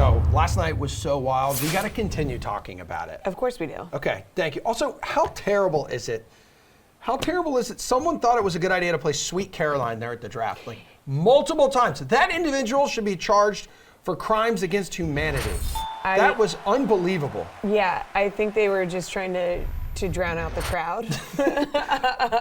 So last night was so wild. We got to continue talking about it. Of course we do. Okay, thank you. Also, how terrible is it? How terrible is it? Someone thought it was a good idea to play Sweet Caroline there at the draft, like multiple times. That individual should be charged for crimes against humanity. That was unbelievable. Yeah, I think they were just trying to drown out the crowd.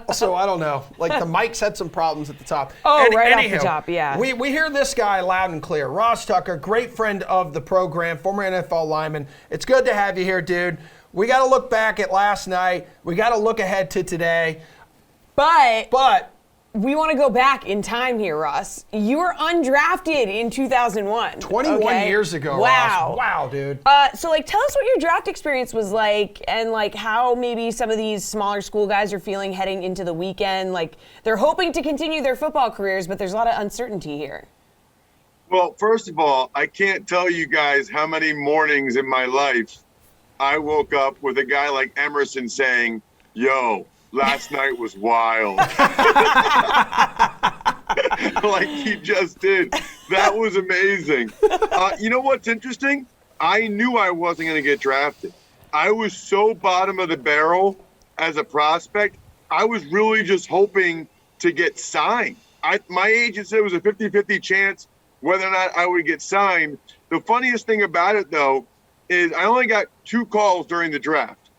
Also, I don't know. Like the mics had some problems at the top. Oh, right off the top, yeah. We hear this guy loud and clear. Ross Tucker, great friend of the program, former NFL lineman. It's good to have you here, dude. We got to look back at last night. We got to look ahead to today. But we want to go back in time here, Ross. You were undrafted in 2001. 21 years ago, wow. Ross. Wow, dude. So, tell us what your draft experience was like and, how maybe some of these smaller school guys are feeling heading into the weekend. They're hoping to continue their football careers, but there's a lot of uncertainty here. Well, first of all, I can't tell you guys how many mornings in my life I woke up with a guy like Emerson saying, yo, last night was wild. Like he just did. That was amazing. You know what's interesting? I knew I wasn't going to get drafted. I was so bottom of the barrel as a prospect. I was really just hoping to get signed. My agent said it was a 50-50 chance whether or not I would get signed. The funniest thing about it, though, is I only got 2 calls during the draft,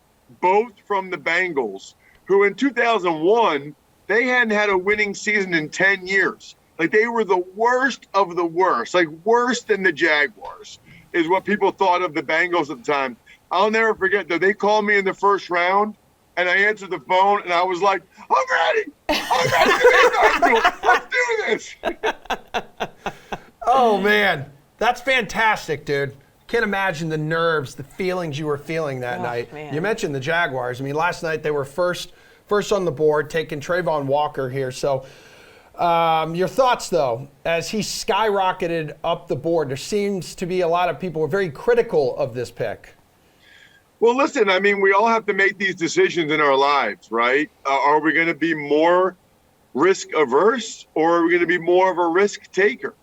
both from the Bengals, who in 2001, they hadn't had a winning season in 10 years. They were the worst of the worst, worse than the Jaguars is what people thought of the Bengals at the time. I'll never forget, though, they called me in the first round, and I answered the phone, and I was like, I'm ready to be a Let's do this. Oh, man. That's fantastic, dude. Can't imagine the nerves, the feelings you were feeling that night. Man. You mentioned the Jaguars. I mean, last night they were first on the board, taking Trayvon Walker here. So your thoughts, though, as he skyrocketed up the board. There seems to be a lot of people who are very critical of this pick. Well, listen, I mean, we all have to make these decisions in our lives, right? Are we going to be more risk averse or are we going to be more of a risk taker?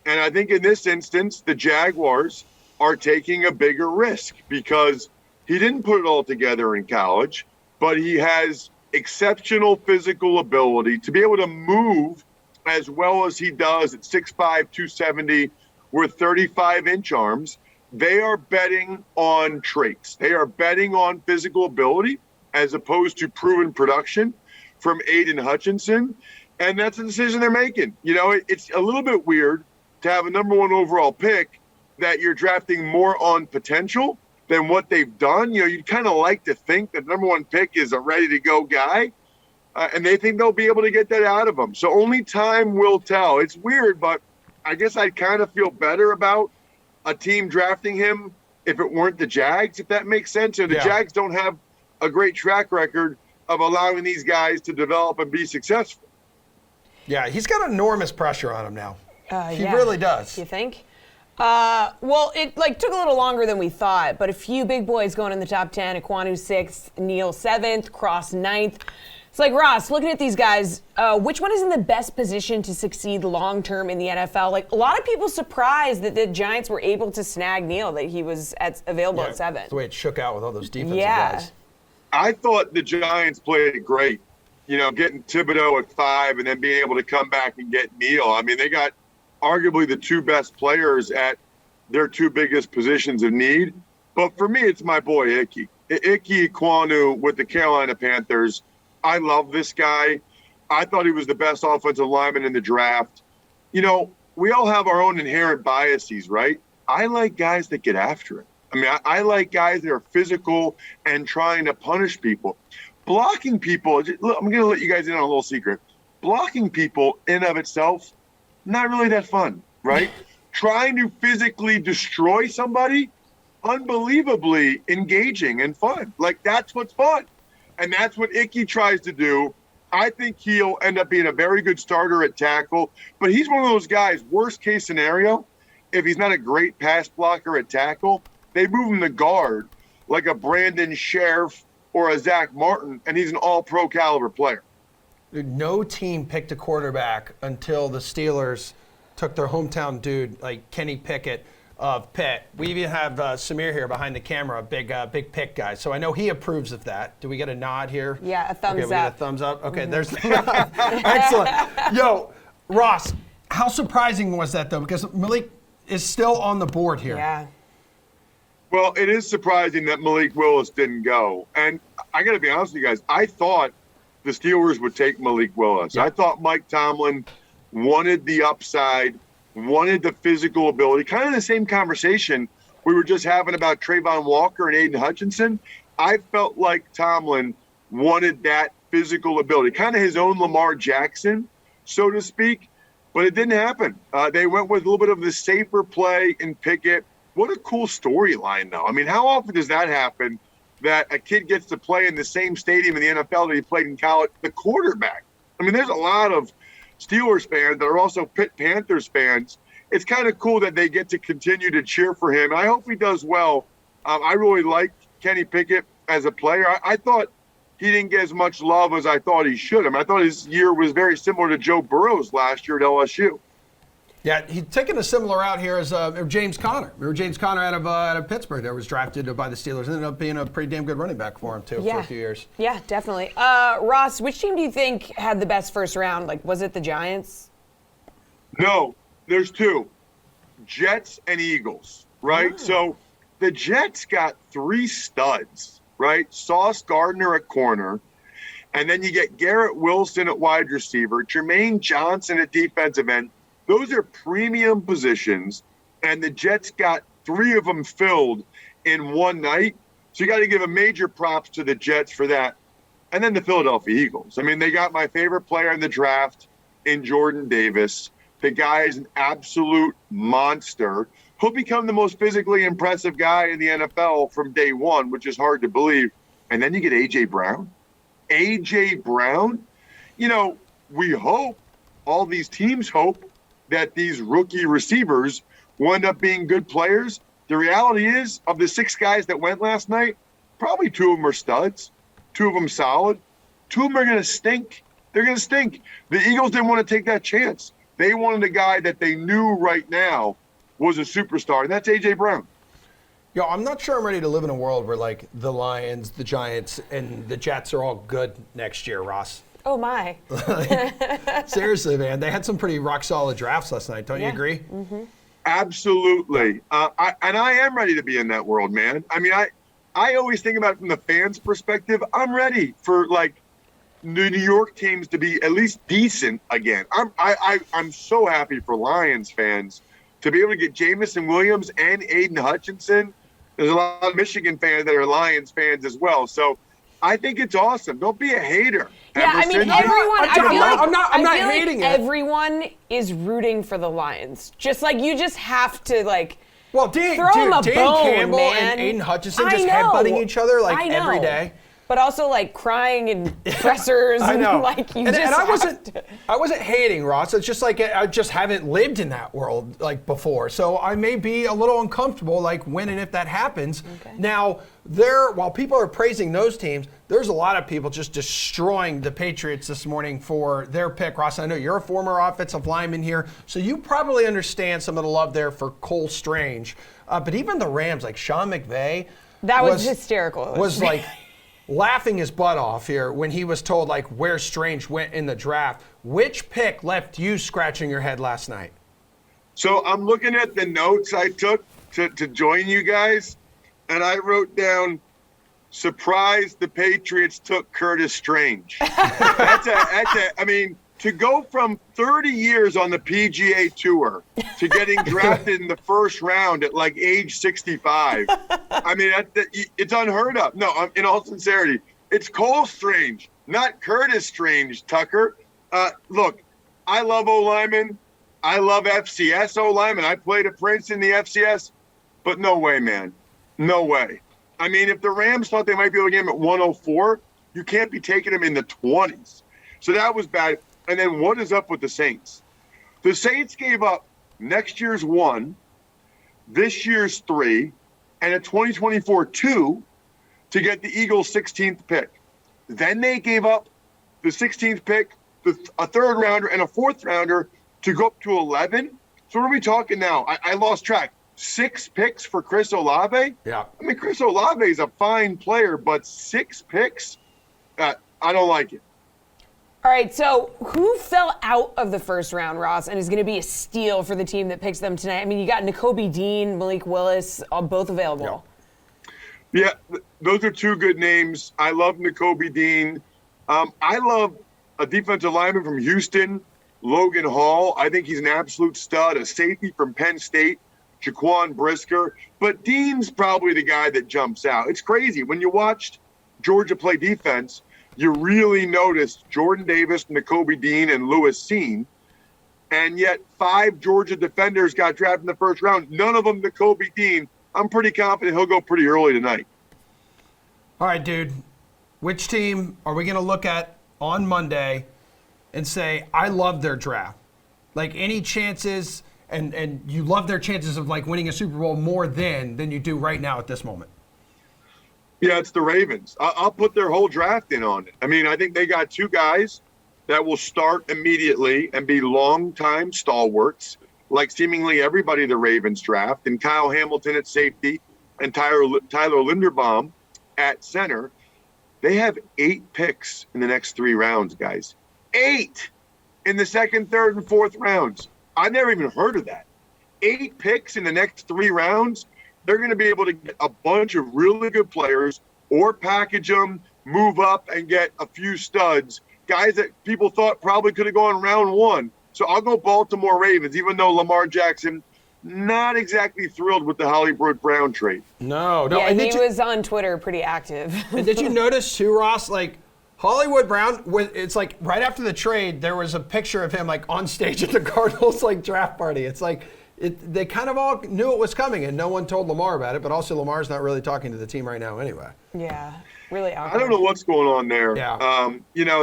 And I think in this instance, the Jaguars are taking a bigger risk because he didn't put it all together in college, but he has exceptional physical ability to be able to move as well as he does at 6'5", 270 with 35-inch arms. They are betting on traits. They are betting on physical ability as opposed to proven production from Aiden Hutchinson. And that's the decision they're making. You know, it's a little bit weird to have a number 1 overall pick that you're drafting more on potential than what they've done. You know, you'd kind of like to think that number 1 pick is a ready-to-go guy, and they think they'll be able to get that out of him. So only time will tell. It's weird, but I guess I'd kind of feel better about a team drafting him if it weren't the Jags, if that makes sense. You know, the Jags don't have a great track record of allowing these guys to develop and be successful. Yeah, he's got enormous pressure on him now. He Yeah. really does. You think? Well, it took a little longer than we thought, but a few big boys going in the top 10. Ekwonu 6th, Neal 7th, Cross 9th. It's Ross, looking at these guys, which one is in the best position to succeed long-term in the NFL? A lot of people surprised that the Giants were able to snag Neal, that he was available at 7. That's the way it shook out with all those defensive guys. I thought the Giants played it great, you know, getting Thibodeau at 5 and then being able to come back and get Neal. I mean, they got arguably the 2 best players at their 2 biggest positions of need. But for me, it's my boy, Ikem Ekwonu with the Carolina Panthers. I love this guy. I thought he was the best offensive lineman in the draft. You know, we all have our own inherent biases, right? I like guys that get after it. I mean, I like guys that are physical and trying to punish people. Blocking people, look, I'm going to let you guys in on a little secret. Blocking people in of itself, not really that fun, right? Trying to physically destroy somebody, unbelievably engaging and fun. That's what's fun. And that's what Icky tries to do. I think he'll end up being a very good starter at tackle. But he's one of those guys, worst case scenario, if he's not a great pass blocker at tackle, they move him to guard like a Brandon Sheriff or a Zach Martin, and he's an all-pro caliber player. No team picked a quarterback until the Steelers took their hometown dude, like Kenny Pickett, of Pitt. We even have Samir here behind the camera, a big Pitt guy. So I know he approves of that. Do we get a nod here? Yeah, a thumbs okay, we up. get a thumbs up. Okay, there's the nod. Excellent. Yo, Ross, how surprising was that, though? Because Malik is still on the board here. Yeah. Well, it is surprising that Malik Willis didn't go. And I got to be honest with you guys, I thought the Steelers would take Malik Willis. Yeah. I thought Mike Tomlin wanted the upside, wanted the physical ability, kind of the same conversation we were just having about Trayvon Walker and Aiden Hutchinson. I felt like Tomlin wanted that physical ability, kind of his own Lamar Jackson, so to speak, but it didn't happen. They went with a little bit of the safer play in Pickett. What a cool storyline, though. I mean, how often does that happen, that a kid gets to play in the same stadium in the NFL that he played in college, the quarterback? I mean, there's a lot of Steelers fans that are also Pitt Panthers fans. It's kind of cool that they get to continue to cheer for him. I hope he does well. I really like Kenny Pickett as a player. I thought he didn't get as much love as I thought he should. I mean, I thought his year was very similar to Joe Burrow's last year at LSU. Yeah, he's taking a similar route here as James Conner. Remember James Conner out of Pittsburgh that was drafted by the Steelers. Ended up being a pretty damn good running back for him, too, for a few years. Yeah, definitely. Ross, which team do you think had the best first round? Like, was it the Giants? No, there's two, Jets and Eagles, right? Oh. So the Jets got three studs, right? Sauce Gardner at corner, and then you get Garrett Wilson at wide receiver, Jermaine Johnson at defensive end. Those are premium positions, and the Jets got three of them filled in one night. So you got to give a major props to the Jets for that. And then the Philadelphia Eagles. I mean, they got my favorite player in the draft in Jordan Davis. The guy is an absolute monster. He'll become the most physically impressive guy in the NFL from day one, which is hard to believe. And then you get A.J. Brown. A.J. Brown, you know, we hope, all these teams hope, that these rookie receivers will end up being good players. The reality is, of the six guys that went last night, probably two of them are studs, two of them solid, two of them are going to stink. They're going to stink. The Eagles didn't want to take that chance. They wanted a guy that they knew right now was a superstar, and that's A.J. Brown. Yo, I'm not sure I'm ready to live in a world where, like, the Lions, the Giants, and the Jets are all good next year, Ross. Oh, my. Seriously, man. They had some pretty rock-solid drafts last night. Don't you agree? Mm-hmm. Absolutely. I am ready to be in that world, man. I mean, I always think about it from the fans' perspective. I'm ready for, like, the New York teams to be at least decent again. I'm so happy for Lions fans to be able to get Jamison Williams and Aiden Hutchinson. There's a lot of Michigan fans that are Lions fans as well. So I think it's awesome. Don't be a hater. Yeah, I mean, everyone. I'm not hating it. Everyone is rooting for the Lions. Just like you just have to like. Well, Dan bone, Campbell man. and Aiden Hutchinson just headbutting each other like I know. every day. But also like crying in pressers I know. and like you and just I wasn't hating, Ross. It's just like I just haven't lived in that world like before. So I may be a little uncomfortable like when and if that happens. Okay. Now, while people are praising those teams, there's a lot of people just destroying the Patriots this morning for their pick. Ross, I know you're a former offensive lineman here, so you probably understand some of the love there for Cole Strange. But even the Rams, like Sean McVay, that was hysterical. Was like laughing his butt off here when he was told like where Strange went in the draft. Which pick left you scratching your head last night? So I'm looking at the notes I took to join you guys, and I wrote down, surprised the Patriots took Curtis Strange. I mean, to go from 30 years on the PGA Tour to getting drafted in the first round at like age 65, I mean, it's unheard of. No, in all sincerity, it's Cole Strange, not Curtis Strange, Tucker. Look, I love O-linemen. I love FCS O-linemen. I played at Princeton, the FCS, but no way, man. No way. I mean, if the Rams thought they might be able to get him at 104, you can't be taking him in the 20s. So that was bad. And then what is up with the Saints? The Saints gave up next year's 1, this year's 3, and a 2024 2 to get the Eagles' 16th pick. Then they gave up the 16th pick, a third rounder, and a fourth rounder to go up to 11. So what are we talking now? I lost track. 6 picks for Chris Olave? Yeah. I mean, Chris Olave is a fine player, but 6 picks? I don't like it. All right, so who fell out of the first round, Ross, and is going to be a steal for the team that picks them tonight? I mean, you got Nakobe Dean, Malik Willis, both available. Yeah, those are 2 good names. I love Nakobe Dean. I love a defensive lineman from Houston, Logan Hall. I think he's an absolute stud. A safety from Penn State, Jaquan Brisker. But Dean's probably the guy that jumps out. It's crazy. When you watched Georgia play defense, you really noticed Jordan Davis, Nakobe Dean, and Lewis Seen. And yet 5 Georgia defenders got drafted in the first round. None of them Nakobe Dean. I'm pretty confident he'll go pretty early tonight. All right, dude. Which team are we going to look at on Monday and say, I love their draft? Like, any chances, and you love their chances of, like, winning a Super Bowl more than you do right now at this moment? Yeah, it's the Ravens. I'll put their whole draft in on it. I mean, I think they got 2 guys that will start immediately and be long-time stalwarts, like seemingly everybody the Ravens draft, and Kyle Hamilton at safety and Tyler Linderbaum at center. They have 8 picks in the next 3 rounds, guys. 8 in the second, third, and fourth rounds. I never even heard of that. 8 picks in the next 3 rounds. They're going to be able to get a bunch of really good players or package them, move up, and get a few studs, guys that people thought probably could have gone round 1. So I'll go Baltimore Ravens, even though Lamar Jackson, not exactly thrilled with the Hollywood Brown trade. No. Yeah, And he was on Twitter pretty active. And did you notice too, Ross, like, Hollywood Brown, it's like right after the trade, there was a picture of him like on stage at the Cardinals like draft party. It's like they kind of all knew it was coming, and no one told Lamar about it. But also, Lamar's not really talking to the team right now, anyway. Yeah, really awkward. I don't know what's going on there. Yeah.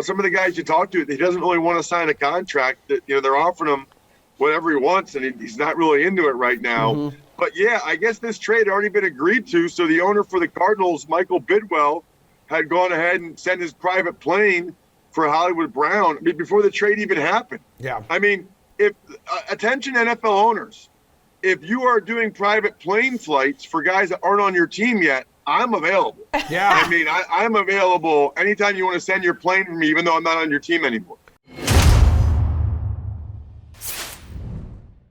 Some of the guys you talk to, he doesn't really want to sign a contract. That they're offering him whatever he wants, and he's not really into it right now. Mm-hmm. But yeah, I guess this trade had already been agreed to. So the owner for the Cardinals, Michael Bidwell, had gone ahead and sent his private plane for Hollywood Brown before the trade even happened. Yeah. I mean, if attention NFL owners, if you are doing private plane flights for guys that aren't on your team yet, I'm available. Yeah. I mean, I'm available anytime you want to send your plane for me, even though I'm not on your team anymore.